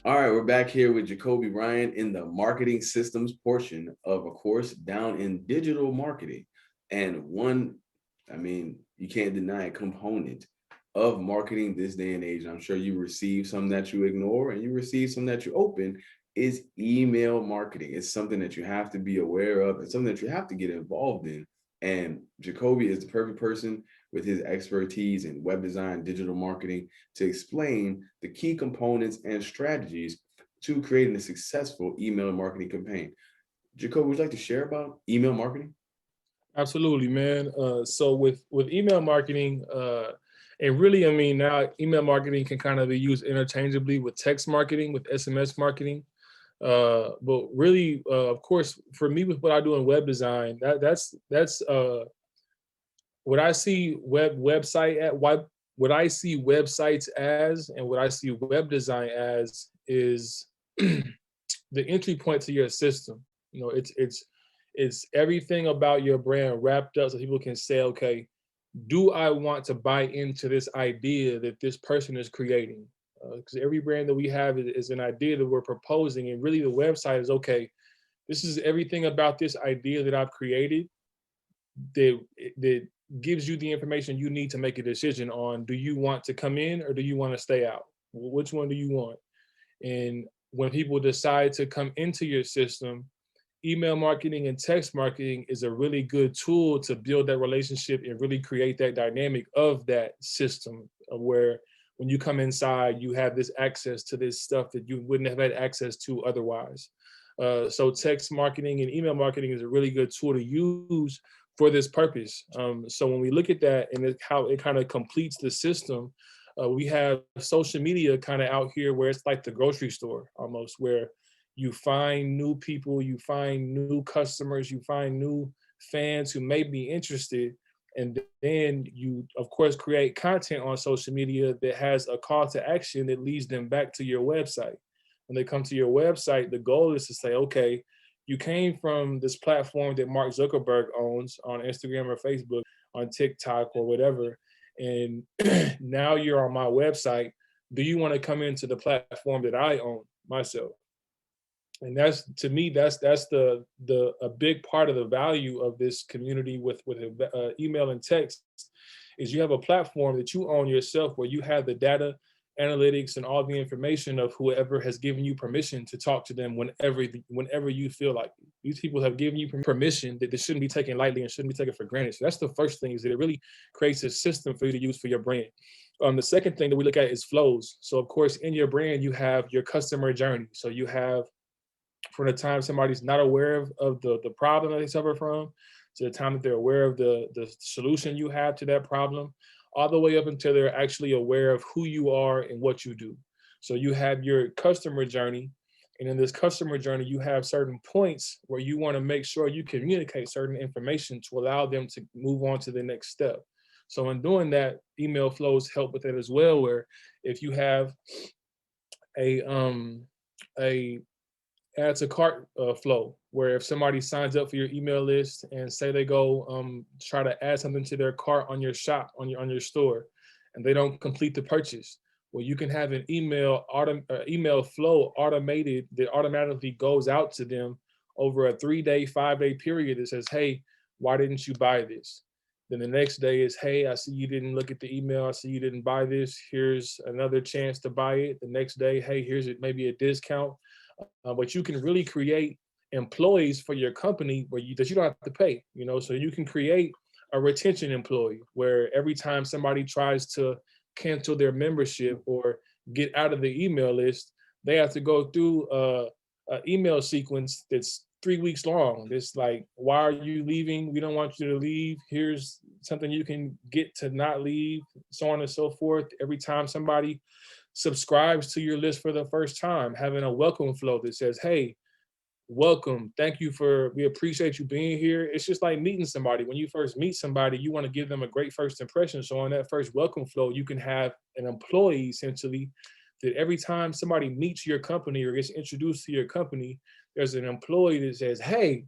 All right, we're back here with Jacoby Ryan in the marketing systems portion of a course down in digital marketing. And one, you can't deny a component of marketing this day and age. I'm sure you receive some that you ignore and you receive some that you open is email marketing. It's something that you have to be aware of and something that you have to get involved in. And Jacoby is the perfect person with his expertise in web design, digital marketing, to explain the key components and strategies to creating a successful email marketing campaign. Jacob, would you like to share about email marketing? Absolutely, man. So with email marketing, and really, I mean, now email marketing can kind of be used interchangeably with text marketing, with SMS marketing. But really, of course, for me with what I do in web design, that's what I see website at what I see websites as, and what I see web design as is the entry point to your system. You know, it's everything about your brand wrapped up so people can say, okay, do I want to buy into this idea that this person is creating? Because every brand that we have is an idea that we're proposing, and really the website is okay. This is everything about this idea that I've created that that gives you the information you need to make a decision on. Do you want to come in or do you want to stay out? Which one do you want? And when people decide to come into your system, email marketing and text marketing is a really good tool to build that relationship and really create that dynamic of that system of where when you come inside, you have this access to this stuff that you wouldn't have had access to otherwise. So text marketing and email marketing is a really good tool to use for this purpose. So when we look at that and how it kind of completes the system, we have social media kind of out here where it's like the grocery store almost, where you find new people, you find new customers, you find new fans who may be interested. And then you, of course, create content on social media that has a call to action that leads them back to your website. When they come to your website, the goal is to say, okay, you came from this platform that Mark Zuckerberg owns on Instagram or Facebook, on TikTok or whatever. And now you're on my website. Do you want to come into the platform that I own myself? And that's, to me, that's the a big part of the value of this community with email and text is you have a platform that you own yourself where you have the data analytics and all the information of whoever has given you permission to talk to them whenever you feel like it. These people have given you permission that shouldn't be taken lightly and shouldn't be taken for granted. So that's the first thing, is that it really creates a system for you to use for your brand. The second thing that we look at is flows. So of course, in your brand, you have your customer journey. So you have, from the time somebody's not aware of the problem that they suffer from, to the time that they're aware of the solution you have to that problem, all the way up until they're actually aware of who you are and what you do. So you have your customer journey. And in this customer journey, you have certain points where you want to make sure you communicate certain information to allow them to move on to the next step. So in doing that, email flows help with it as well, where if you have a a add to cart flow, where if somebody signs up for your email list and say they go try to add something to their cart on your shop, on your store, and they don't complete the purchase, well, you can have an email flow automated that automatically goes out to them over a 3-day 5-day period that says, hey, why didn't you buy this? Then the next day is, hey, I see you didn't look at the email, I see you didn't buy this, here's another chance to buy it. The next day, hey, here's it, maybe a discount. But you can really create employees for your company that you don't have to pay, so you can create a retention employee where every time somebody tries to cancel their membership or get out of the email list, they have to go through an email sequence that's 3 weeks long. It's like, why are you leaving? We don't want you to leave. Here's something you can get to not leave, so on and so forth. Every time somebody subscribes to your list for the first time, having a welcome flow that says, hey, welcome, we appreciate you being here. It's just like meeting somebody. When you first meet somebody, you want to give them a great first impression. So on that first welcome flow, you can have an employee essentially that every time somebody meets your company or gets introduced to your company, there's an employee that says, hey,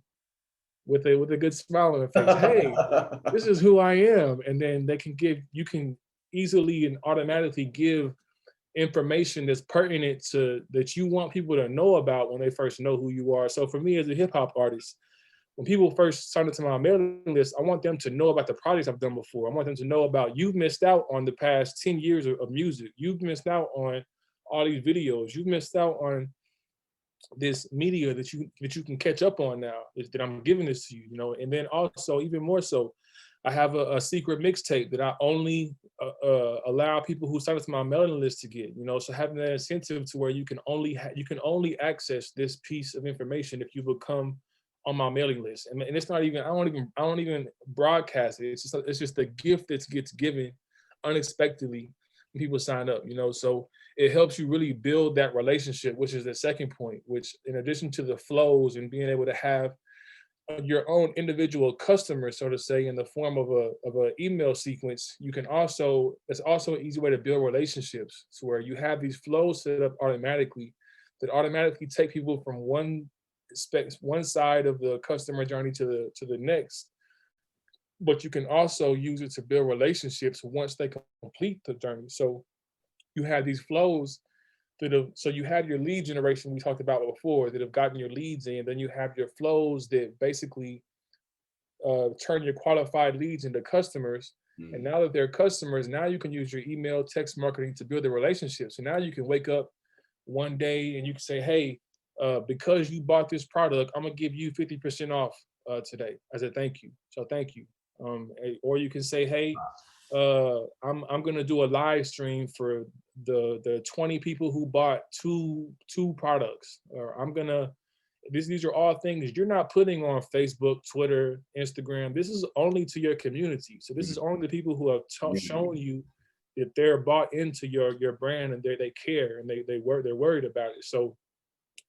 with a good smile on their face, hey, this is who I am. And then you can easily and automatically give information that's pertinent to that you want people to know about when they first know who you are. So for me as a hip hop artist, when people first sign up to my mailing list, I want them to know about the projects I've done before. I want them to know about you've missed out on the past 10 years of music. You've missed out on all these videos. You've missed out on this media that you can catch up on now, is that I'm giving this to you, you know. And then also, even more so, I have a secret mixtape that I only allow people who sign up to my mailing list to get, you know. So having that incentive to where you can only access this piece of information if you become on my mailing list. And it's not even I don't even broadcast it. It's just a gift that gets given unexpectedly when people sign up, you know. So it helps you really build that relationship, which is the second point, which in addition to the flows and being able to have your own individual customer, so to say, in the form of a email sequence, you can also, it's also an easy way to build relationships, so where you have these flows set up automatically that automatically take people from one side of the customer journey to the next. But you can also use it to build relationships once they complete the journey. So you have these flows that have, so you have your lead generation we talked about before that have gotten your leads in. Then you have your flows that basically turn your qualified leads into customers. And Mm. now that they're customers, now you can use your email, text marketing to build a relationship. So now you can wake up one day and you can say, hey, because you bought this product, I'm gonna give you 50% off today as a thank you. So thank you. Or you can say, hey, I'm gonna do a live stream for the 20 people who bought two products, or I'm gonna these are all things you're not putting on Facebook, Twitter, Instagram. This is only to your community. So this is Mm. only the people who have Community. shown you that they're bought into your brand and they care and they're worried about it. So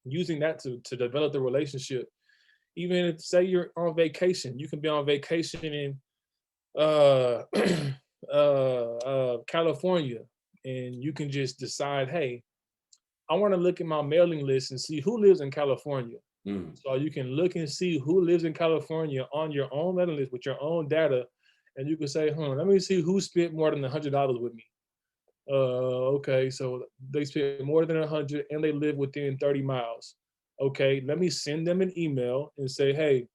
using that to develop the relationship, even if say you're on vacation, you can be on vacation in uh, California, and you can just decide, hey, I want to look at my mailing list and see who lives in California. Mm. So you can look and see who lives in California on your own mailing list with your own data, and you can say, let me see who spent more than $100 with me. Okay, so they spent more than 100 and they live within 30 miles. Okay, let me send them an email and say, hey,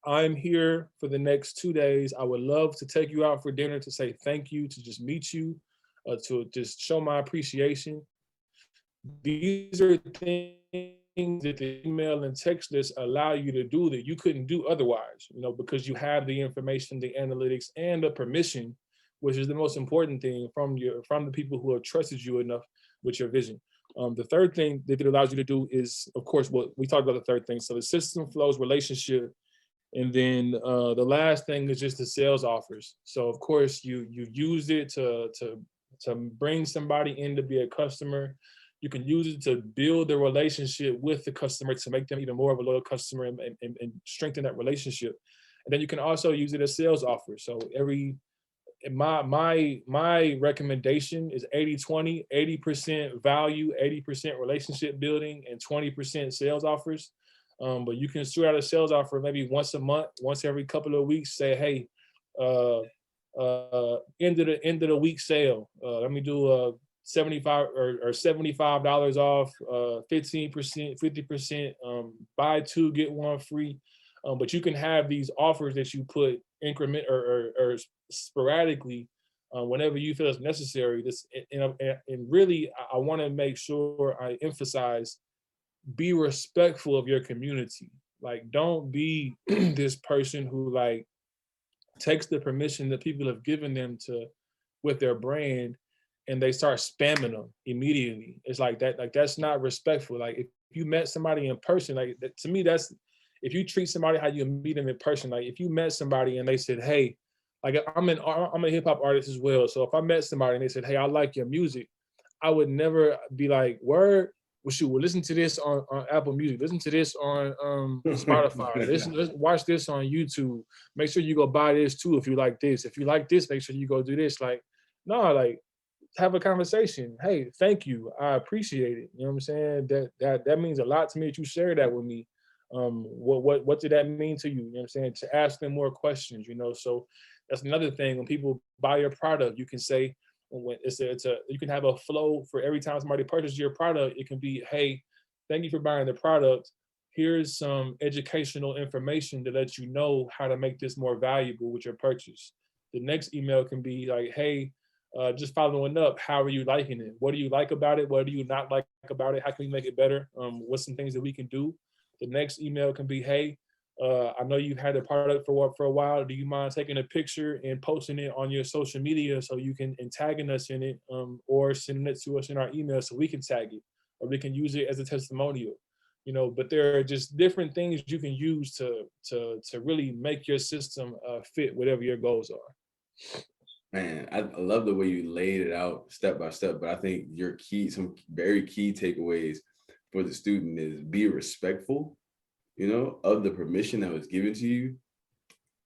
I'm here for the next 2 days. I would love to take you out for dinner to say thank you, to just meet you, to just show my appreciation. These are things that the email and text list allow you to do that you couldn't do otherwise, you know, because you have the information, the analytics, and the permission, which is the most important thing from the people who have trusted you enough with your vision. The third thing that it allows you to do is, of course, what we talked about the third thing. So the system flows, relationship, and then the last thing is just the sales offers. So of course you use it to bring somebody in to be a customer. You can use it to build a relationship with the customer to make them even more of a loyal customer and strengthen that relationship. And then you can also use it as sales offers. So my recommendation is 80-20, 80% value, 80% relationship building, and 20% sales offers. But you can shoot out a sales offer maybe once a month, once every couple of weeks. Say, hey, uh, end of the week sale. Let me do a 75 or $75 off, 15%, 50%. Buy two get one free. But you can have these offers that you put increment or sporadically whenever you feel it's necessary. And really, I want to make sure I emphasize, be respectful of your community. Like, don't be this person who like takes the permission that people have given them to with their brand and they start spamming them immediately. It's like that, like that's not respectful. Like if you met somebody in person, like to me, that's if you treat somebody how you meet them in person. Like if you met somebody and they said, hey, like I'm a hip hop artist as well. So if I met somebody and they said, hey, I like your music, I would never be like, word, well, shoot, well, listen to this on Apple Music, listen to this on Spotify, let's watch this on YouTube. Make sure you go buy this too if you like this. If you like this, make sure you go do this. Like, no, like have a conversation. Hey, thank you. I appreciate it. You know what I'm saying? That means a lot to me that you share that with me. What did that mean to you? You know what I'm saying? To ask them more questions, you know. So that's another thing. When people buy your product, you can say, when you can have a flow for every time somebody purchases your product. It can be, hey, thank you for buying the product. Here's some educational information to let you know how to make this more valuable with your purchase. The next email can be like, hey, just following up, how are you liking it? What do you like about it? What do you not like about it? How can we make it better? What's some things that we can do? The next email can be, hey, I know you've had the product for a while. Do you mind taking a picture and posting it on your social media so you can, and tagging us in it, or sending it to us in our email so we can tag it, or we can use it as a testimonial. But there are just different things you can use to really make your system fit whatever your goals are. Man, I love the way you laid it out step by step, but I think some very key takeaways for the student is be respectful, of the permission that was given to you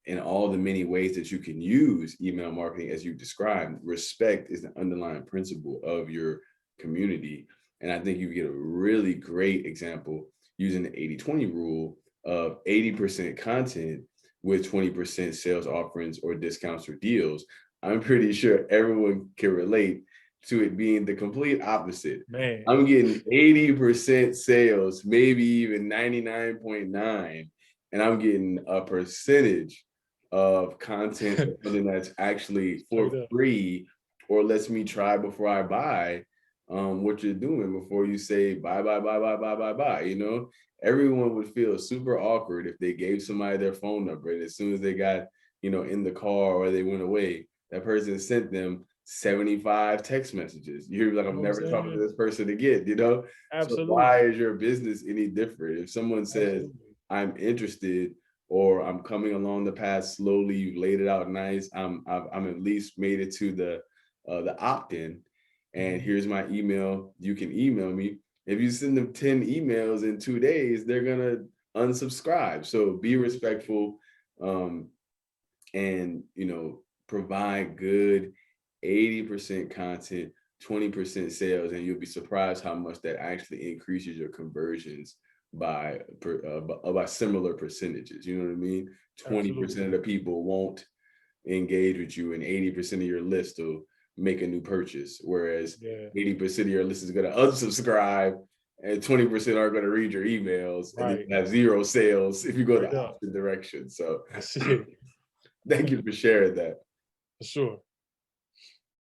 and all the many ways that you can use email marketing as you described. Respect is the underlying principle of your community. And I think you get a really great example using the 80-20 rule of 80% content with 20% sales offerings or discounts or deals. I'm pretty sure everyone can relate to it being the complete opposite. Man, I'm getting 80% sales, maybe even 99.9, and I'm getting a percentage of content or something that's actually for free or lets me try before I buy what you're doing before you say buy. Everyone would feel super awkward if they gave somebody their phone number, and as soon as they got in the car or they went away, that person sent them 75 text messages. You're like, I'm never talking to this person again, Absolutely. So why is your business any different? If someone says, I'm interested, or I'm coming along the path slowly, you've laid it out nice, I'm at least made it to the opt-in, and here's my email, you can email me. If you send them 10 emails in 2 days, they're gonna unsubscribe. So be respectful, and provide good 80% content, 20% sales, and you'll be surprised how much that actually increases your conversions by similar percentages. You know what I mean? 20% of the people won't engage with you, and 80% of your list will make a new purchase, whereas 80% of your list is going to unsubscribe and 20% are going to read your emails, and then you have zero sales if you go the opposite direction. So thank you for sharing that. For sure.